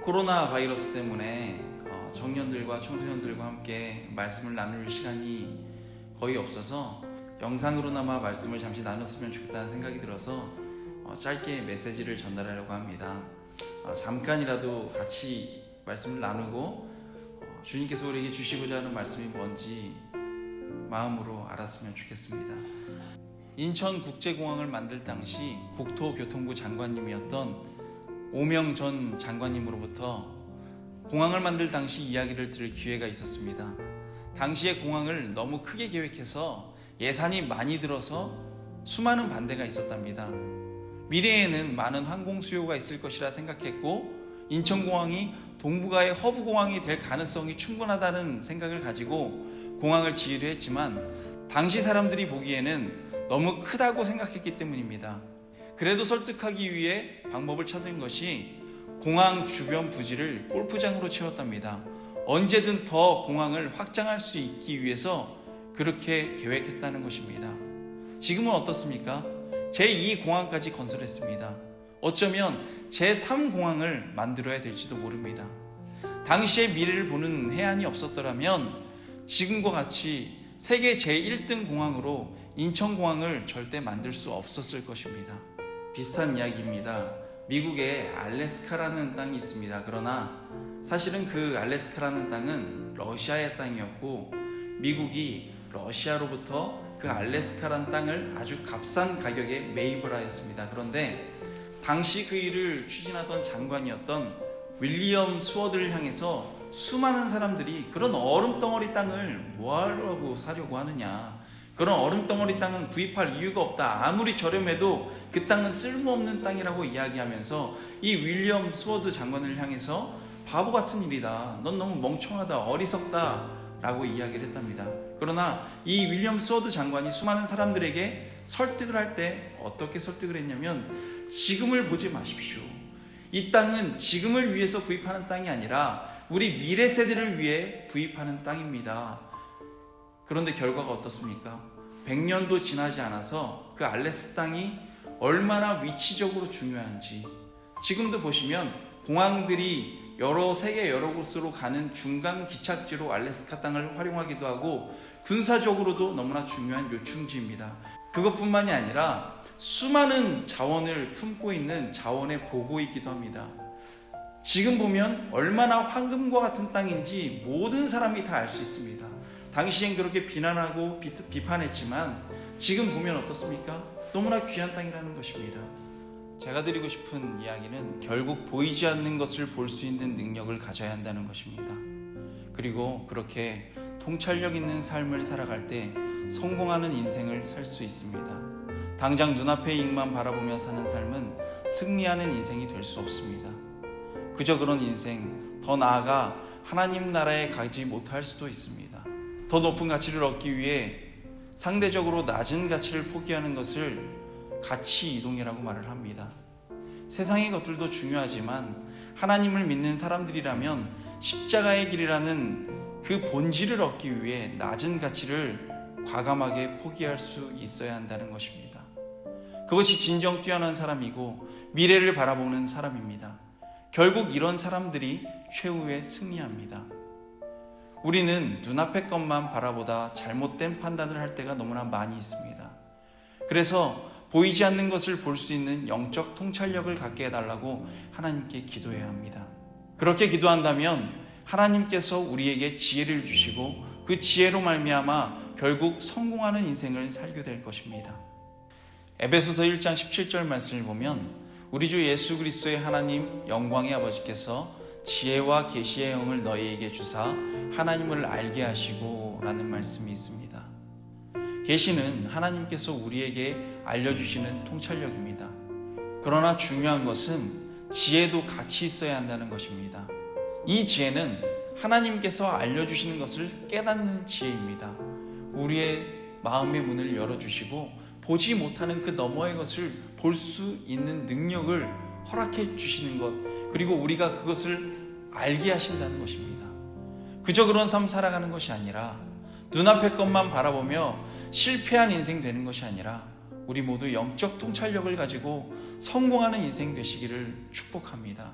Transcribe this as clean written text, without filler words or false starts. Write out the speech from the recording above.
코로나 바이러스 때문에 청년들과 청소년들과 함께 말씀을 나눌 시간이 거의 없어서 영상으로나마 말씀을 잠시 나눴으면 좋겠다는 생각이 들어서 짧게 메시지를 전달하려고 합니다. 잠깐이라도 같이 말씀을 나누고 주님께서 우리에게 주시고자 하는 말씀이 뭔지 마음으로 알았으면 좋겠습니다. 인천국제공항을 만들 당시 국토교통부 장관님이었던 오명 전 장관님으로부터 공항을 만들 당시 이야기를 들을 기회가 있었습니다. 당시에 공항을 너무 크게 계획해서 예산이 많이 들어서 수많은 반대가 있었답니다. 미래에는 많은 항공 수요가 있을 것이라 생각했고 인천공항이 동북아의 허브공항이 될 가능성이 충분하다는 생각을 가지고 공항을 지으려 했지만 당시 사람들이 보기에는 너무 크다고 생각했기 때문입니다. 그래도 설득하기 위해 방법을 찾은 것이 공항 주변 부지를 골프장으로 채웠답니다. 언제든 더 공항을 확장할 수 있기 위해서 그렇게 계획했다는 것입니다. 지금은 어떻습니까? 제2공항까지 건설했습니다. 어쩌면 제3공항을 만들어야 될지도 모릅니다. 당시의 미래를 보는 해안이 없었더라면 지금과 같이 세계 제1등 공항으로 인천공항을 절대 만들 수 없었을 것입니다. 비슷한 이야기입니다. 미국에 알래스카라는 땅이 있습니다. 그러나 사실은 그 알래스카라는 땅은 러시아의 땅이었고 미국이 러시아로부터 그 알래스카라는 땅을 아주 값싼 가격에 매입을 하였습니다. 그런데 당시 그 일을 추진하던 장관이었던 윌리엄 스워드를 향해서 수많은 사람들이 그런 얼음덩어리 땅을 뭐하려고 사려고 하느냐, 그런 얼음덩어리 땅은 구입할 이유가 없다, 아무리 저렴해도 그 땅은 쓸모없는 땅이라고 이야기하면서 이 윌리엄 스워드 장관을 향해서 바보 같은 일이다, 넌 너무 멍청하다, 어리석다 라고 이야기를 했답니다. 그러나 이 윌리엄 스워드 장관이 수많은 사람들에게 설득을 할 때 어떻게 설득을 했냐면, 지금을 보지 마십시오. 이 땅은 지금을 위해서 구입하는 땅이 아니라 우리 미래 세대를 위해 구입하는 땅입니다. 그런데 결과가 어떻습니까? 100년도 지나지 않아서 그 알래스 땅이 얼마나 위치적으로 중요한지, 지금도 보시면 공항들이 세계 여러 곳으로 가는 중간 기착지로 알래스카 땅을 활용하기도 하고 군사적으로도 너무나 중요한 요충지입니다. 그것뿐만이 아니라 수많은 자원을 품고 있는 자원의 보고이기도 합니다. 지금 보면 얼마나 황금과 같은 땅인지 모든 사람이 다 알 수 있습니다. 당시엔 그렇게 비난하고 비판했지만 지금 보면 어떻습니까? 너무나 귀한 땅이라는 것입니다. 제가 드리고 싶은 이야기는 결국 보이지 않는 것을 볼 수 있는 능력을 가져야 한다는 것입니다. 그리고 그렇게 통찰력 있는 삶을 살아갈 때 성공하는 인생을 살 수 있습니다. 당장 눈앞의 이익만 바라보며 사는 삶은 승리하는 인생이 될 수 없습니다. 그저 그런 인생, 더 나아가 하나님 나라에 가지 못할 수도 있습니다. 더 높은 가치를 얻기 위해 상대적으로 낮은 가치를 포기하는 것을 가치 이동이라고 말을 합니다. 세상의 것들도 중요하지만 하나님을 믿는 사람들이라면 십자가의 길이라는 그 본질을 얻기 위해 낮은 가치를 과감하게 포기할 수 있어야 한다는 것입니다. 그것이 진정 뛰어난 사람이고 미래를 바라보는 사람입니다. 결국 이런 사람들이 최후에 승리합니다. 우리는 눈앞의 것만 바라보다 잘못된 판단을 할 때가 너무나 많이 있습니다. 그래서 보이지 않는 것을 볼 수 있는 영적 통찰력을 갖게 해달라고 하나님께 기도해야 합니다. 그렇게 기도한다면 하나님께서 우리에게 지혜를 주시고 그 지혜로 말미암아 결국 성공하는 인생을 살게 될 것입니다. 에베소서 1장 17절 말씀을 보면 우리 주 예수 그리스도의 하나님 영광의 아버지께서 지혜와 계시의 영을 너희에게 주사 하나님을 알게 하시고 라는 말씀이 있습니다. 계시는 하나님께서 우리에게 알려주시는 통찰력입니다. 그러나 중요한 것은 지혜도 같이 있어야 한다는 것입니다. 이 지혜는 하나님께서 알려주시는 것을 깨닫는 지혜입니다. 우리의 마음의 문을 열어주시고 보지 못하는 그 너머의 것을 볼 수 있는 능력을 허락해 주시는 것, 그리고 우리가 그것을 알게 하신다는 것입니다. 그저 그런 삶 살아가는 것이 아니라 눈앞의 것만 바라보며 실패한 인생 되는 것이 아니라 우리 모두 영적 통찰력을 가지고 성공하는 인생 되시기를 축복합니다.